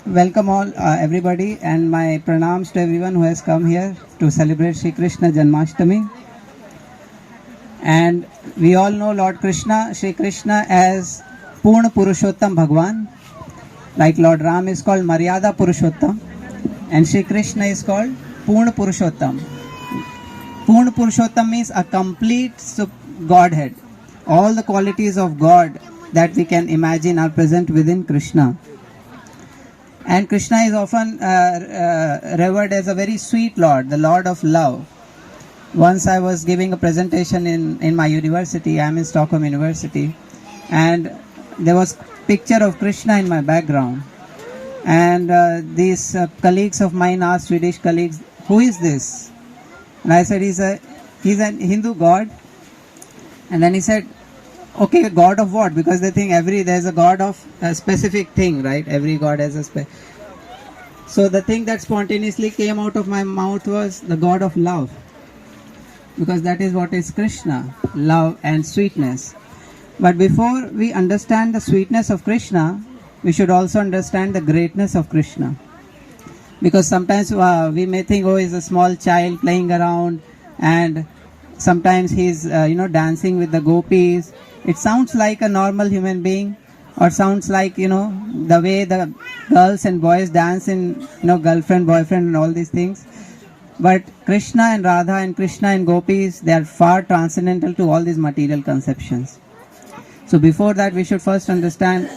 Welcome all, everybody, and my pranams to everyone who has come here to celebrate Shri Krishna Janmashtami. And we all know Lord Krishna, Shri Krishna as Purna Purushottam Bhagwan. Like Lord Ram is called Maryada Purushottam, and Shri Krishna is called Purna Purushottam. Purna Purushottam means a complete Godhead. All the qualities of God that we can imagine are present within Krishna. And Krishna is often revered as a very sweet Lord, the Lord of love. Once I was giving a presentation in my university, I am in Stockholm University, and there was picture of Krishna in my background. And these colleagues of mine asked, Swedish colleagues, who is this? And I said, he's a Hindu god. And then he said, okay, god of what? Because they think there's a god of a specific thing, right? Every god has a So the thing that spontaneously came out of my mouth was the god of love. Because that is what is Krishna, love and sweetness. But before we understand the sweetness of Krishna, we should also understand the greatness of Krishna. Because sometimes we may think, oh, he's a small child playing around, and sometimes he's dancing with the gopis. It sounds like a normal human being, or sounds like the way the girls and boys dance in girlfriend, boyfriend, and all these things. But Krishna and Radha and Krishna and gopis, they are far transcendental to all these material conceptions. So before that, we should first understand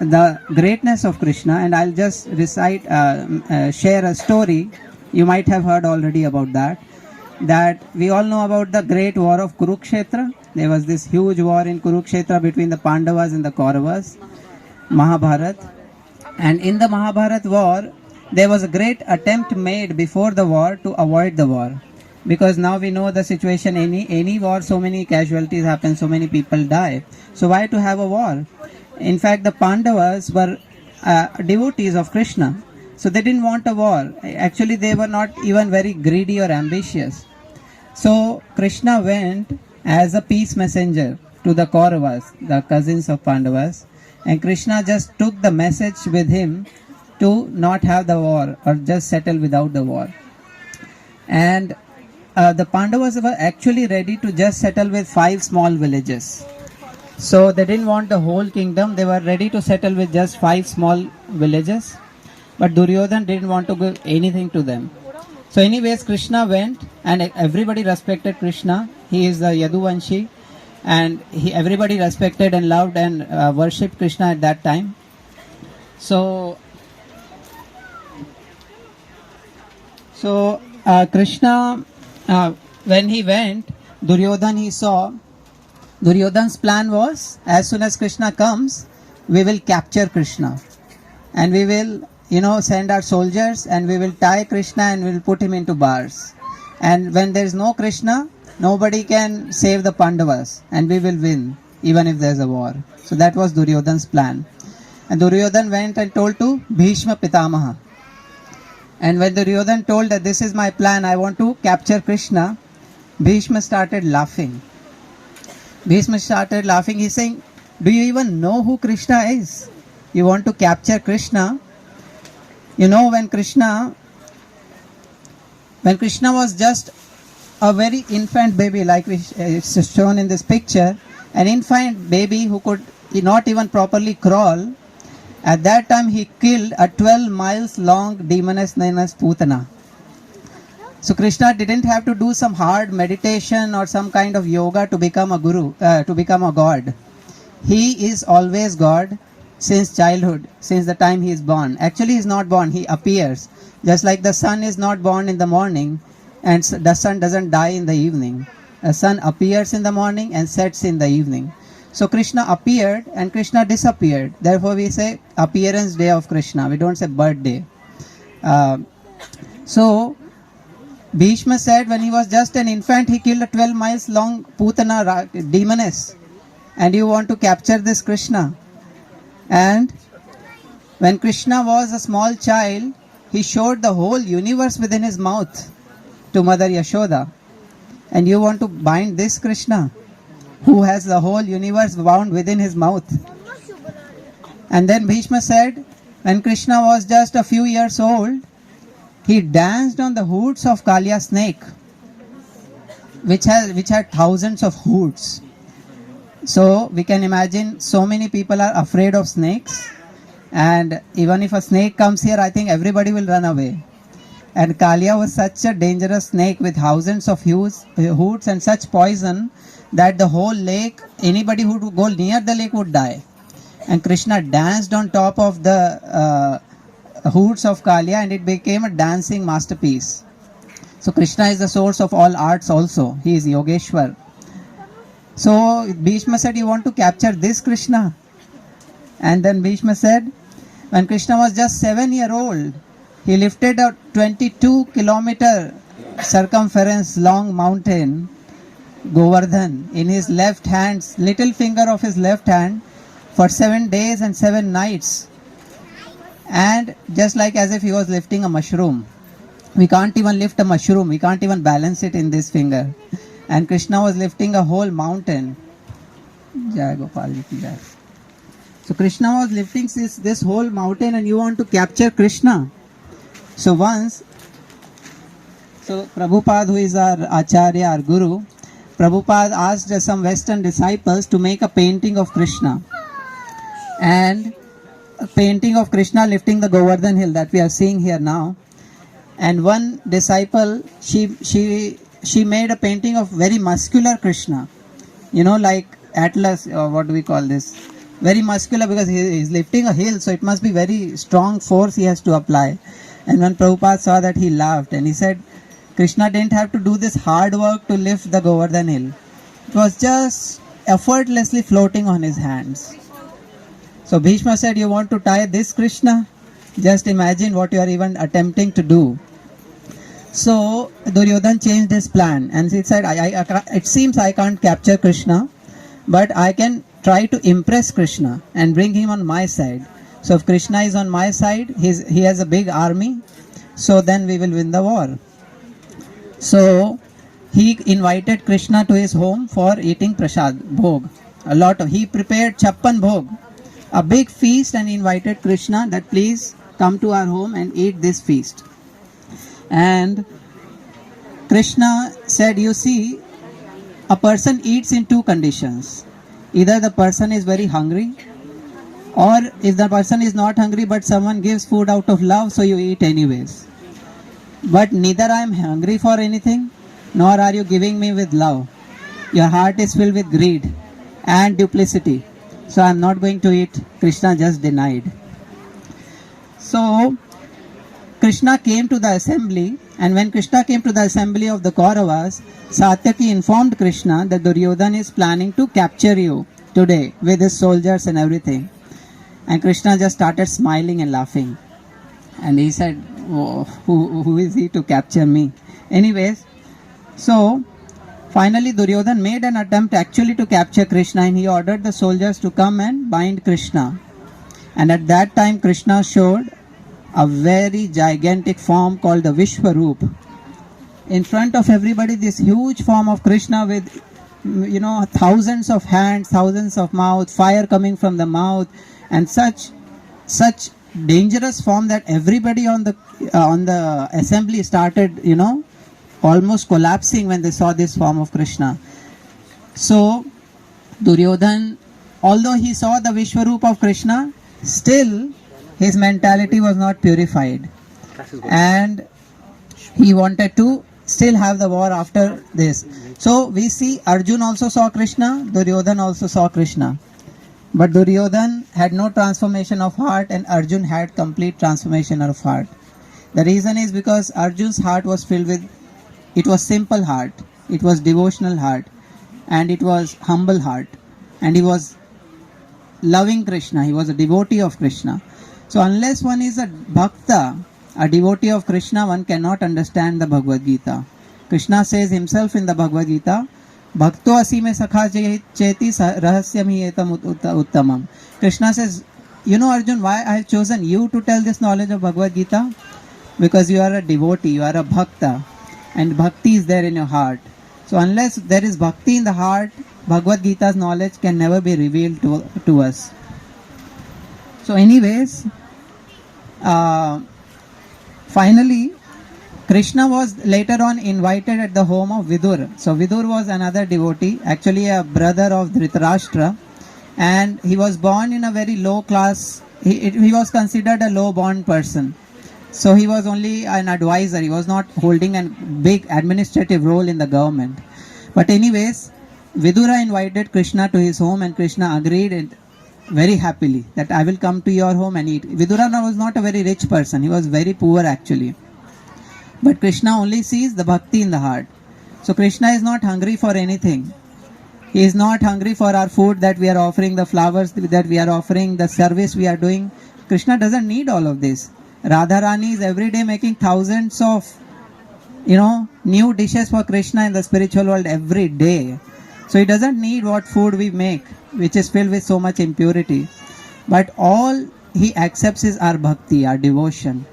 the greatness of Krishna, and I'll just share a story. You might have heard already about that. That we all know about the great war of Kurukshetra. There was this huge war in Kurukshetra between the Pandavas and the Kauravas, Mahabharata. And in the Mahabharata war, there was a great attempt made before the war to avoid the war. Because now we know the situation, any war, so many casualties happen, so many people die. So why to have a war? In fact, the Pandavas were devotees of Krishna. So they didn't want a war. Actually, they were not even very greedy or ambitious. So Krishna went as a peace messenger to the Kauravas, the cousins of Pandavas. And Krishna just took the message with him to not have the war, or just settle without the war. And the Pandavas were actually ready to just settle with 5 small villages. So they didn't want the whole kingdom. They were ready to settle with just 5 small villages. But Duryodhan didn't want to give anything to them. So anyways, Krishna went, and everybody respected Krishna. He is the Yaduvanshi, and everybody respected and loved and worshipped Krishna at that time. So Krishna, when he went, Duryodhan's plan was, as soon as Krishna comes, we will capture Krishna. And we will, send our soldiers, and we will tie Krishna and we will put him into bars. And when there is no Krishna, nobody can save the Pandavas, and we will win, even if there is a war. So that was Duryodhan's plan. And Duryodhan went and told to Bhishma Pitamaha. And when Duryodhan told that this is my plan, I want to capture Krishna, Bhishma started laughing. He's saying, do you even know who Krishna is? You want to capture Krishna? When Krishna was just a very infant baby, like it's shown in this picture, an infant baby who could not even properly crawl, at that time he killed a 12 miles long demoness known as Putana. So Krishna didn't have to do some hard meditation or some kind of yoga to become a guru, to become a god. He is always God since childhood, since the time he is born. Actually, he is not born, he appears. Just like the sun is not born in the morning, and the sun doesn't die in the evening. The sun appears in the morning and sets in the evening. So Krishna appeared and Krishna disappeared. Therefore we say appearance day of Krishna. We don't say birthday. So Bhishma said when he was just an infant, he killed a 12 miles long Putana demoness. And you want to capture this Krishna. And when Krishna was a small child, he showed the whole universe within his mouth to Mother Yashoda. And you want to bind this Krishna, who has the whole universe bound within his mouth. And then Bhishma said, when Krishna was just a few years old, he danced on the hoods of Kaliya snake, which had thousands of hoods. So we can imagine so many people are afraid of snakes, and even if a snake comes here, I think everybody will run away. And Kaliya was such a dangerous snake with thousands of hoods and such poison that the whole lake, anybody who would go near the lake would die. And Krishna danced on top of the hoods of Kaliya, and it became a dancing masterpiece. So Krishna is the source of all arts also. He is Yogeshwar. So Bhishma said, you want to capture this Krishna? And then Bhishma said, when Krishna was just 7 years old, he lifted a 22-kilometer circumference long mountain, Govardhan, in his left hand, little finger of his left hand, for 7 days and 7 nights. And just like as if he was lifting a mushroom. We can't even lift a mushroom. We can't even balance it in this finger. And Krishna was lifting a whole mountain. Jai Gopal Ji ki jai. So Krishna was lifting this whole mountain, and you want to capture Krishna. So Prabhupada, who is our Acharya, our Guru, Prabhupada asked some Western disciples to make a painting of Krishna. And a painting of Krishna lifting the Govardhan hill that we are seeing here now. And one disciple, she made a painting of very muscular Krishna. You know, like Atlas, or what do we call this? Very muscular, because he is lifting a hill, so it must be very strong force he has to apply. And when Prabhupada saw that, he laughed and he said, Krishna didn't have to do this hard work to lift the Govardhan hill. It was just effortlessly floating on his hands. So Bhishma said, you want to tie this Krishna? Just imagine what you are even attempting to do. So Duryodhan changed his plan, and he said, it seems I can't capture Krishna, but I can try to impress Krishna and bring him on my side. So if Krishna is on my side, he has a big army, so then we will win the war. So he invited Krishna to his home for eating prasad, bhog. He prepared chappan bhog, a big feast, and invited Krishna that please come to our home and eat this feast. And Krishna said, you see, a person eats in two conditions. Either the person is very hungry, or if the person is not hungry but someone gives food out of love, so you eat anyways. But neither I am hungry for anything, nor are you giving me with love. Your heart is filled with greed and duplicity. So I am not going to eat. Krishna just denied. So Krishna came to the assembly, and when Krishna came to the assembly of the Kauravas, Satyaki informed Krishna that Duryodhan is planning to capture you today with his soldiers and everything. And Krishna just started smiling and laughing. And he said, oh, who is he to capture me? Anyways, so finally Duryodhan made an attempt actually to capture Krishna, and he ordered the soldiers to come and bind Krishna. And at that time Krishna showed a very gigantic form called the Vishwaroop. In front of everybody, this huge form of Krishna with, thousands of hands, thousands of mouths, fire coming from the mouth, and such dangerous form that everybody on the assembly started, almost collapsing when they saw this form of Krishna. So Duryodhan, although he saw the Vishwaroop of Krishna, still his mentality was not purified, and he wanted to still have the war after this. So we see Arjun also saw Krishna, Duryodhan also saw Krishna. But Duryodhan had no transformation of heart, and Arjun had complete transformation of heart. The reason is because Arjun's heart was filled with, it was simple heart, it was devotional heart, and it was humble heart, and he was loving Krishna, he was a devotee of Krishna. So unless one is a bhakta, a devotee of Krishna, one cannot understand the Bhagavad Gita. Krishna says himself in the Bhagavad Gita, Bhakto asime sakha cheti rahasyam hi etam uttamam. Krishna says, Arjun, why I have chosen you to tell this knowledge of Bhagavad Gita? Because you are a devotee, you are a bhakta, and bhakti is there in your heart. So unless there is bhakti in the heart, Bhagavad Gita's knowledge can never be revealed to us. So anyways, Finally, Krishna was later on invited at the home of Vidur. So Vidur was another devotee, actually a brother of Dhritarashtra, and he was born in a very low class. He was considered a low born person. So he was only an advisor. He was not holding a big administrative role in the government. But anyways, Vidura invited Krishna to his home, and Krishna agreed it very happily that I will come to your home and eat. Vidura was not a very rich person. He was very poor actually. But Krishna only sees the bhakti in the heart. So Krishna is not hungry for anything. He is not hungry for our food that we are offering, the flowers that we are offering, the service we are doing. Krishna doesn't need all of this. Radharani is every day making thousands of, new dishes for Krishna in the spiritual world every day. So he doesn't need what food we make, which is filled with so much impurity. But all he accepts is our bhakti, our devotion.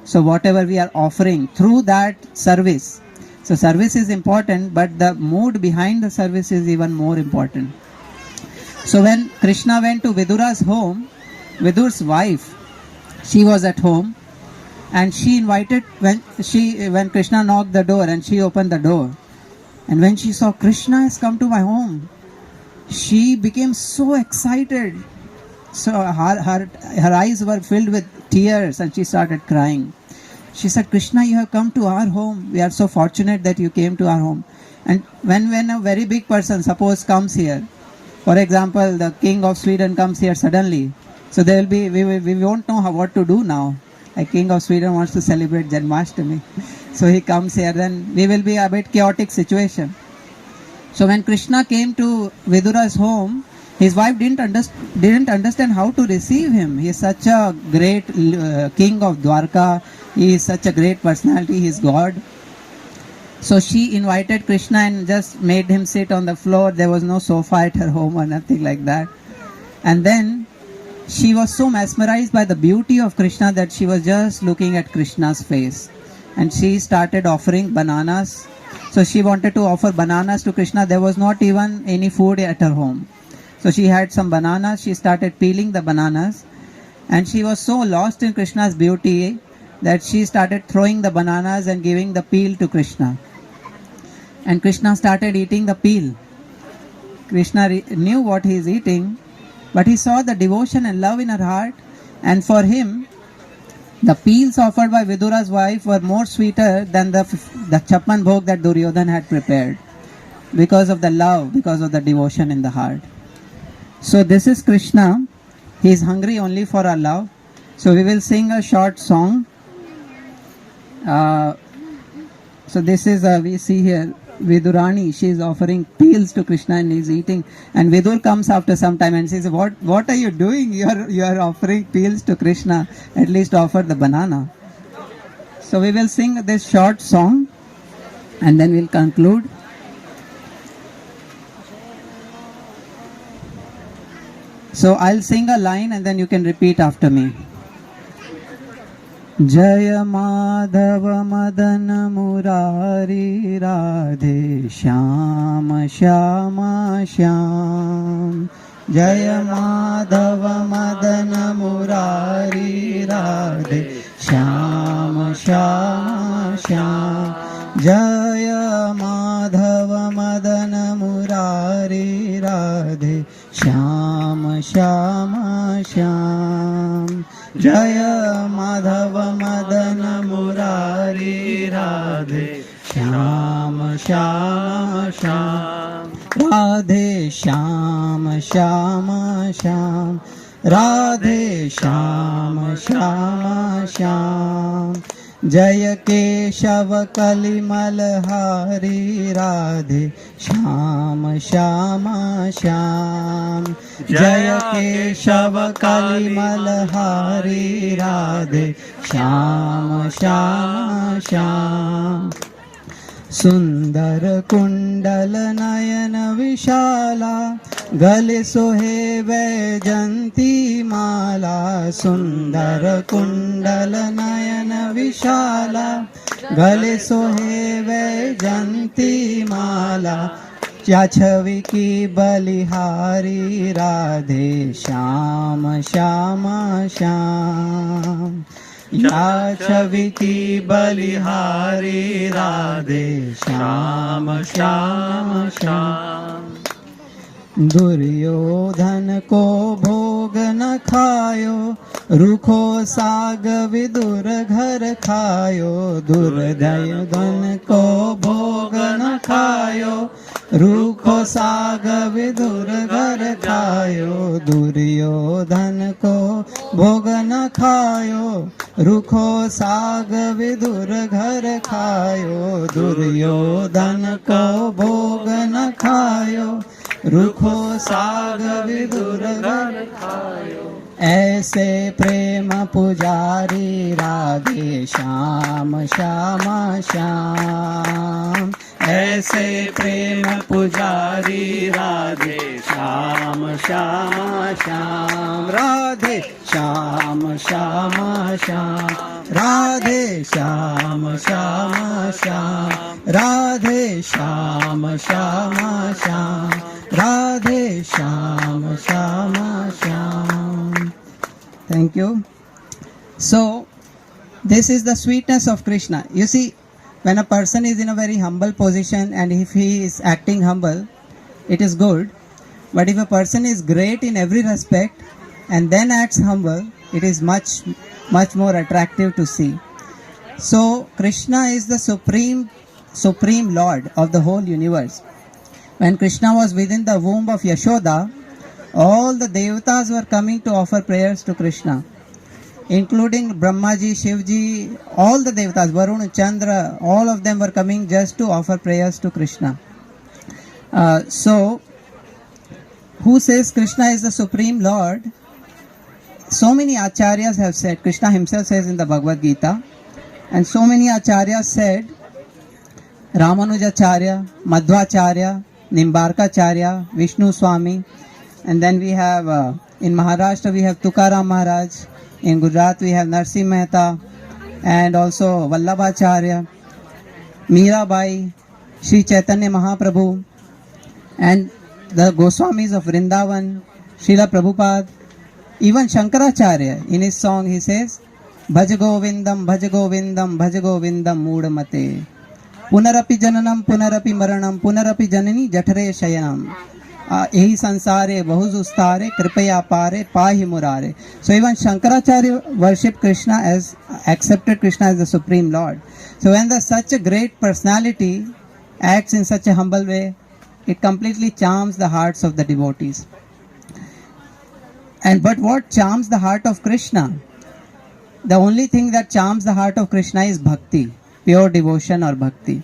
So whatever we are offering through that service. So service is important, but the mood behind the service is even more important. So when Krishna went to Vidura's home, Vidur's wife, she was at home, and she invited, when Krishna knocked the door and she opened the door, and when she saw Krishna has come to my home, she became so excited. So her eyes were filled with tears and she started crying. She said, Krishna, you have come to our home. We are so fortunate that you came to our home. And when a very big person, suppose, comes here, for example, the king of Sweden comes here suddenly, so there will be, we won't know what to do now. Like king of Sweden wants to celebrate Janmashtami. So he comes here, then we will be a bit chaotic situation. So when Krishna came to Vidura's home, his wife didn't understand how to receive him. He is such a great king of Dwarka. He is such a great personality. He is God. So she invited Krishna and just made him sit on the floor. There was no sofa at her home or nothing like that. And then she was so mesmerized by the beauty of Krishna that she was just looking at Krishna's face. And she started offering bananas. So she wanted to offer bananas to Krishna. There was not even any food at her home. So she had some bananas. She started peeling the bananas. And she was so lost in Krishna's beauty that she started throwing the bananas and giving the peel to Krishna. And Krishna started eating the peel. Krishna knew what he is eating, but he saw the devotion and love in her heart. And for him, the peels offered by Vidura's wife were more sweeter than the chappan bhog that Duryodhan had prepared, because of the love, because of the devotion in the heart. So this is Krishna. He is hungry only for our love. So we will sing a short song. So this is, we see here, Vidurani, she is offering peels to Krishna and he is eating. And Vidur comes after some time and says, what are you doing? You are offering peels to Krishna. At least offer the banana. So we will sing this short song and then we'll conclude. So I'll sing a line and then you can repeat after me. जय माधव मदन मुरारी राधे श्याम श्याम श्याम जय माधव मदन मुरारी राधे श्याम श्याम श्याम जय माधव मदन मुरारी राधे श्याम श्याम श्याम जय माधव मदन मुरारी राधे श्याम श्याम श्याम राधे श्याम श्याम श्याम राधे श्याम श्याम श्याम जय केशव कलिमल हारी राधे श्याम श्याम श्याम जय केशव कलिमल हारी राधे श्याम श्याम श्याम सुंदर कुंडल नयन विशाला गले सोहे वैजंती माला सुंदर कुंडल नयन विशाला गले सोहे वैजंती माला या छवि की बलिहारी राधे श्याम श्याम श्याम, या छवि की बलिहारी राधे श्याम श्याम श्याम। दुर्योधन को भोग न खायो, रूखो साग विदुर घर खायो। दुर्योधन को भोग न खायो, रूखो साग विदुर घर खायो। दुर्योधन को भोग न खायो, रूखो साग विदुर घर खायो। दुर्योधन को भोग न खायो, रूखो साग विदुर घर खायो। ऐसे प्रेम पुजारी राधे श्याम श्याम श्याम, ऐसे प्रेम पुजारी Radhe Shyam Shyam Shyam. Radhe Shyam Shyam Shyam, Radhe Shyam Shyam Shyam, Radhe Shyam Shyam Shyam, Radhe Shyam Shyam Shyam. Thank you. So, this is the sweetness of Krishna. You see, when a person is in a very humble position and if he is acting humble, it is good. But if a person is great in every respect and then acts humble, it is much more attractive to see. So, Krishna is the supreme Lord of the whole universe. When Krishna was within the womb of Yashoda, all the devatas were coming to offer prayers to Krishna, including Brahmaji, Shivji, all the devatas, Varun, Chandra, all of them were coming just to offer prayers to Krishna. So, who says Krishna is the supreme Lord? So many acharyas have said, Krishna himself says in the Bhagavad Gita, and so many acharyas said, Ramanujacharya, Madhvacharya, Nimbarkacharya, Vishnu Swami, and then we have in Maharashtra we have Tukaram Maharaj, in Gujarat we have Narsimha Mehta, and also Vallabhacharya, Mirabai, Sri Chaitanya Mahaprabhu, and the Goswamis of Vrindavan, Srila Prabhupada, even Shankaracharya. In his song he says, Bhaj Govindam, Bhaj Govindam, Bhaj Govindam Moodamate, Punarapi Jananam, Punarapi Maranam, Punarapi Janani Jathare Shayanam, यही संसारे बहुजुस्तारे कृपया पारे पाहि मुरारे. So even Shankaracharya worshipped Krishna as accepted Krishna as the supreme Lord. So when such a great personality acts in such a humble way, it completely charms the hearts of the devotees. But what charms the heart of Krishna? The only thing that charms the heart of Krishna is bhakti, pure devotion or bhakti.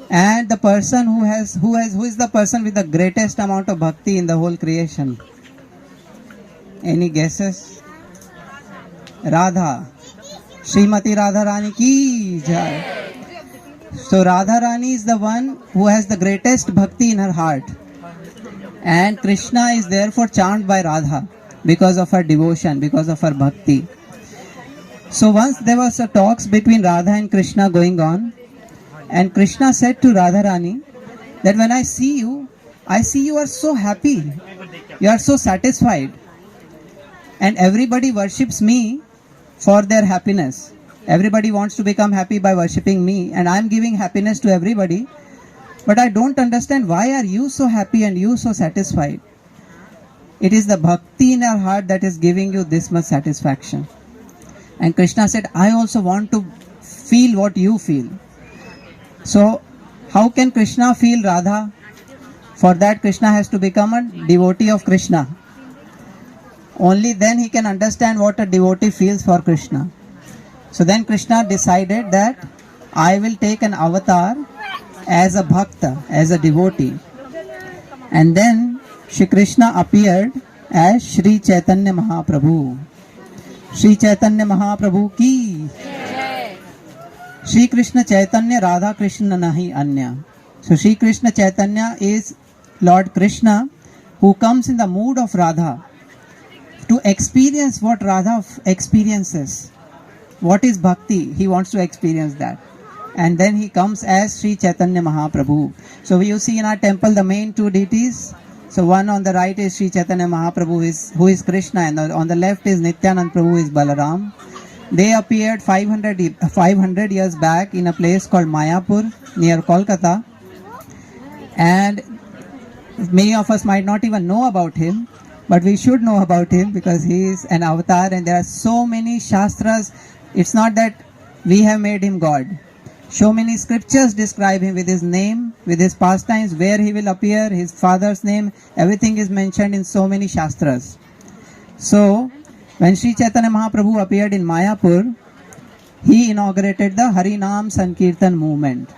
And the person who is the person with the greatest amount of bhakti in the whole creation? Any guesses? Radha. Srimati Radha Rani ki jai. So Radha Rani is the one who has the greatest bhakti in her heart. And Krishna is therefore charmed by Radha because of her devotion, because of her bhakti. So once there was a talks between Radha and Krishna going on, and Krishna said to Radharani that when I see you are so happy, you are so satisfied, and everybody worships me for their happiness. Everybody wants to become happy by worshipping me, and I am giving happiness to everybody, but I don't understand why are you so happy and you so satisfied. It is the bhakti in our heart that is giving you this much satisfaction. And Krishna said, I also want to feel what you feel. So, how can Krishna feel Radha? For that, Krishna has to become a devotee of Krishna. Only then he can understand what a devotee feels for Krishna. So then Krishna decided that I will take an avatar as a bhakta, as a devotee. And then Shri Krishna appeared as Shri Chaitanya Mahaprabhu. Shri Chaitanya Mahaprabhu ki Shri Krishna Chaitanya Radha Krishna nahi anya. So Shri Krishna Chaitanya is Lord Krishna who comes in the mood of Radha to experience what Radha experiences. What is bhakti? He wants to experience that. and then he comes as Sri Chaitanya Mahaprabhu. So you see in our temple the main two deities. So one on the right is Sri Chaitanya Mahaprabhu, who is Krishna, and on the left is Nityanand Prabhu, who is Balaram. They appeared 500 years back in a place called Mayapur near Kolkata, and many of us might not even know about him, but we should know about him because he is an avatar, and there are so many shastras. It's not that we have made him God. So many scriptures describe him with his name, with his pastimes, where he will appear, his father's name, everything is mentioned in so many shastras. So, when Sri Chaitanya Mahaprabhu appeared in Mayapur, he inaugurated the Harinam Sankirtan movement.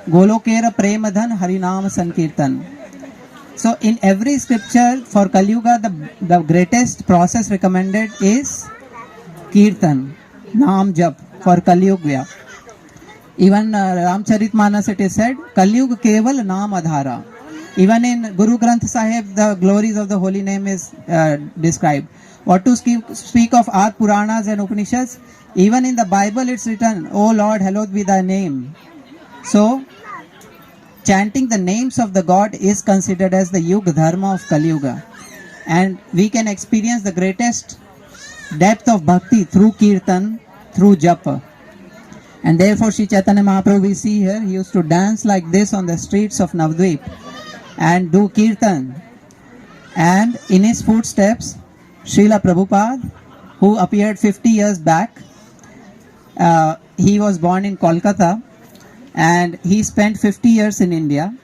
Golokera Premadhan Harinam Sankirtan. So, in every scripture for Kali Yuga, the greatest process recommended is Kirtan, Naam Jap for Kali Yuga. Even Ramcharitmanas it is said, Kali Yuga Keval Naam Adhara. Even in Guru Granth Sahib, the glories of the holy name is described. What to speak of our Puranas and Upanishads? Even in the Bible it's written, O Lord, hallowed be thy name. So, chanting the names of the God is considered as the Yuga Dharma of Kali Yuga. And we can experience the greatest depth of bhakti through Kirtan, through Japa. And therefore Sri Chaitanya Mahaprabhu, we see here, he used to dance like this on the streets of Navadvip and do Kirtan. And in his footsteps, Srila Prabhupada, who appeared 50 years back, he was born in Kolkata and he spent 50 years in India.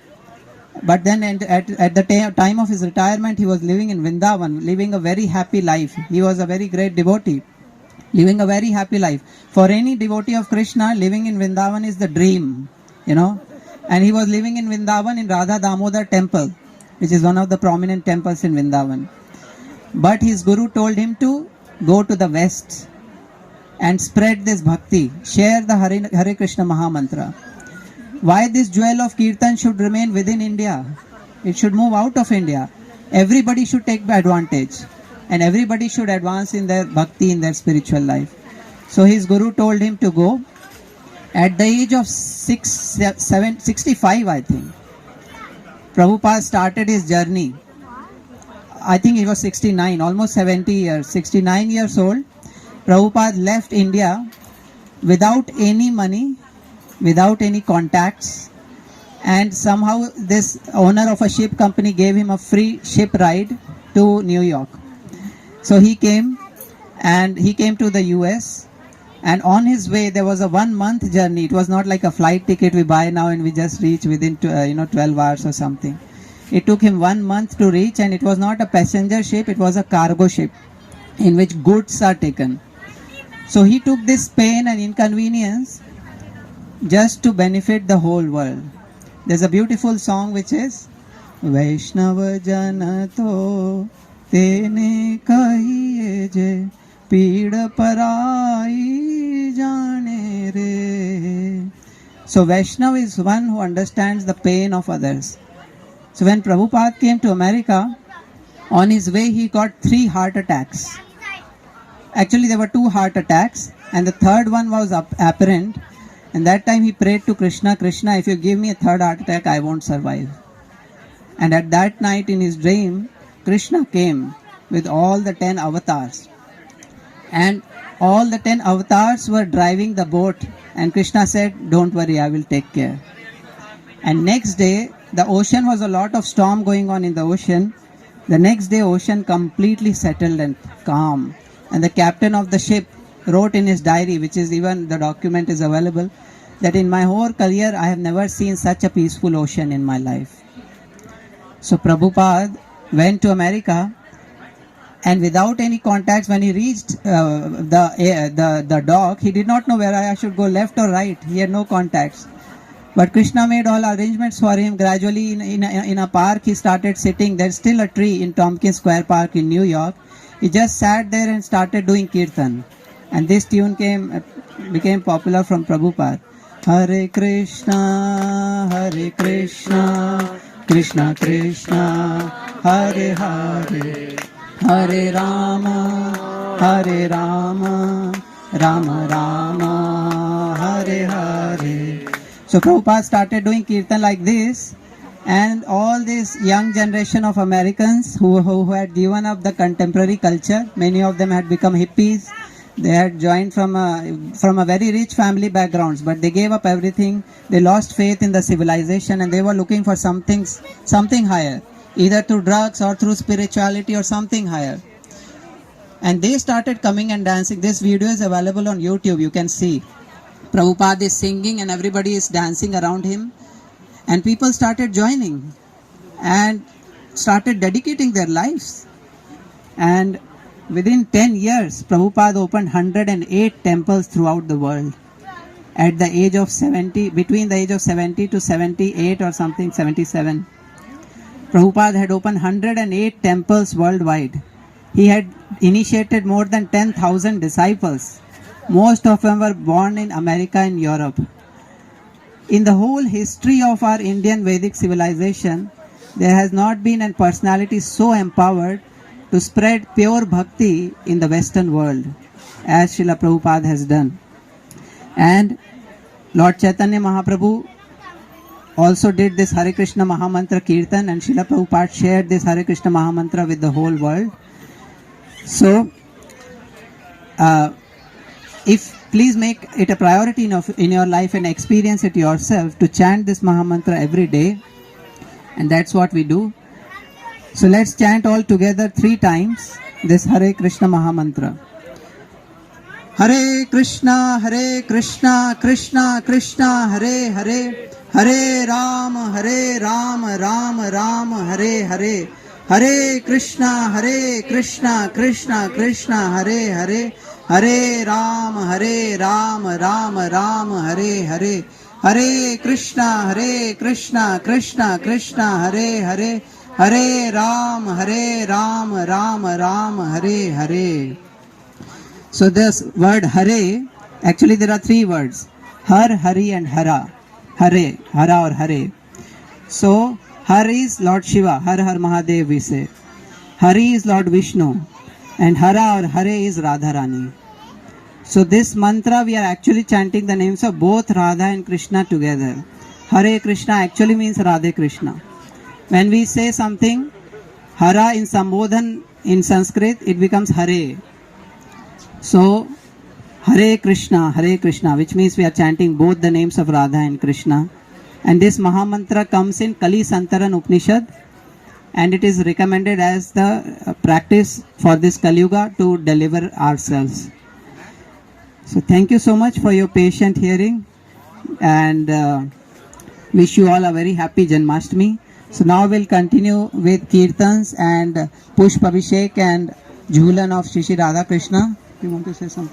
But then at the time of his retirement, he was living in Vrindavan, living a very happy life. He was a very great devotee, living a very happy life. For any devotee of Krishna, living in Vrindavan is the dream, you know. And he was living in Vrindavan in Radha Damodar temple, which is one of the prominent temples in Vrindavan. But his guru told him to go to the west and spread this bhakti, share the Hare Krishna Maha Mantra. Why this jewel of Kirtan should remain within India? It should move out of India. Everybody should take advantage and everybody should advance in their bhakti, in their spiritual life. So his guru told him to go. At the age of 65, I think, Prabhupada started his journey. I think he was 69, almost 70 years, 69 years old. Prabhupada left India without any money, without any contacts, and somehow this owner of a ship company gave him a free ship ride to New York. So he came to the US, and on his way there was a 1 month journey. It was not like a flight ticket we buy now and we just reach within 12 hours or something. It took him 1 month to reach, and it was not a passenger ship, it was a cargo ship in which goods are taken. So he took this pain and inconvenience just to benefit the whole world. There's a beautiful song which is Vaishnava Jana to tene kahiye je pida parai jane re. So Vaishnava is one who understands the pain of others. So when Prabhupada came to America, on his way he got 3 heart attacks. Actually there were 2 heart attacks and the third one was apparent. And that time he prayed to Krishna, Krishna, if you give me a 3rd heart attack, I won't survive. And at that night in his dream, Krishna came with all the 10 avatars. And all the 10 avatars were driving the boat. And Krishna said, don't worry, I will take care. And next day, the ocean was a lot of storm going on in the ocean. The next day, ocean completely settled and calm. And the captain of the ship wrote in his diary, which is even the document is available, that in my whole career I have never seen such a peaceful ocean in my life. So Prabhupada went to America, and without any contacts, when he reached the dock, he did not know where I should go, left or right. He had no contacts. But Krishna made all arrangements for him. Gradually in a park he started sitting. There's still a tree in Tompkins Square Park in New York. He just sat there and started doing kirtan. And this tune became popular from Prabhupada. Hare Krishna, Krishna Krishna, Hare Hare, Hare Rama, Rama Rama, Hare Hare. So Prabhupada started doing kirtan like this, and all this young generation of Americans who had given up the contemporary culture, many of them had become hippies. They had joined from a very rich family backgrounds, but they gave up everything. They lost faith in the civilization, and they were looking for something higher, either through drugs or through spirituality or something higher. And they started coming and dancing. This video is available on YouTube. You can see Prabhupada is singing and everybody is dancing around him, and people started joining and started dedicating their lives. And within 10 years, Prabhupada opened 108 temples throughout the world. At the age of 70, between the age of 70 to 78 or something, 77, Prabhupada had opened 108 temples worldwide. He had initiated more than 10,000 disciples. Most of them were born in America and Europe. In the whole history of our Indian Vedic civilization, there has not been a personality so empowered to spread pure bhakti in the Western world as Srila Prabhupada has done. And Lord Chaitanya Mahaprabhu also did this Hare Krishna Mahamantra Kirtan, and Srila Prabhupada shared this Hare Krishna Mahamantra with the whole world. So, if please make it a priority in your life and experience it yourself to chant this Mahamantra every day, and that's what we do. So let's chant all together 3 times this Hare Krishna Mahamantra. Hare Krishna, Krishna Krishna, Hare Hare, Hare Rama, Rama Rama, Hare Hare, Hare Krishna, Krishna Krishna, Hare Hare, Hare Rama, Rama Rama, Hare Hare, Hare Krishna, Krishna Krishna, Hare Hare, Hare Rama, Rama Hare Hare. So this word Hare, actually there are 3 words: Har, Hari and Hara. Hare, Hara or Hare. So Har is Lord Shiva, Har Har Mahadev we say. Hari is Lord Vishnu, and Hara or Hare is Radharani. So this mantra we are actually chanting the names of both Radha and Krishna together. Hare Krishna actually means Radhe Krishna. When we say something, Hara in Sambodhan in Sanskrit, it becomes Hare. So Hare Krishna, which means we are chanting both the names of Radha and Krishna. And this Mahamantra comes in Kali Santaran Upanishad, and it is recommended as the practice for this Kali Yuga to deliver ourselves. So thank you so much for your patient hearing, and wish you all a very happy Janmashtami. So now we'll continue with Kirtans and Pushpa Abhishek and Jhulan of Shri Radha Krishna. You want to say something?